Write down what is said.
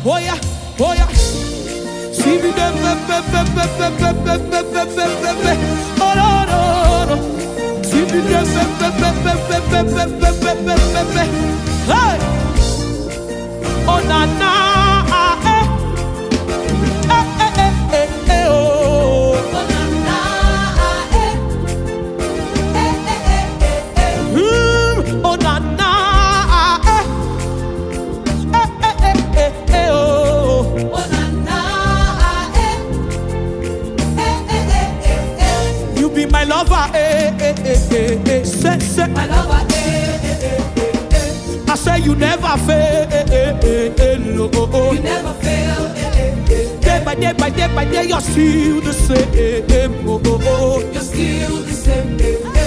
Oh yeah, oh yeah. See me them, oh no no no. See me them, hey. Oh na na, eh, oh. Oh na na, Oh na na, oh. oh na na, You be my lover, say, my lover, I say you never fail, you never fail, Day by day, by day, by day, you're still the same, you're still the same.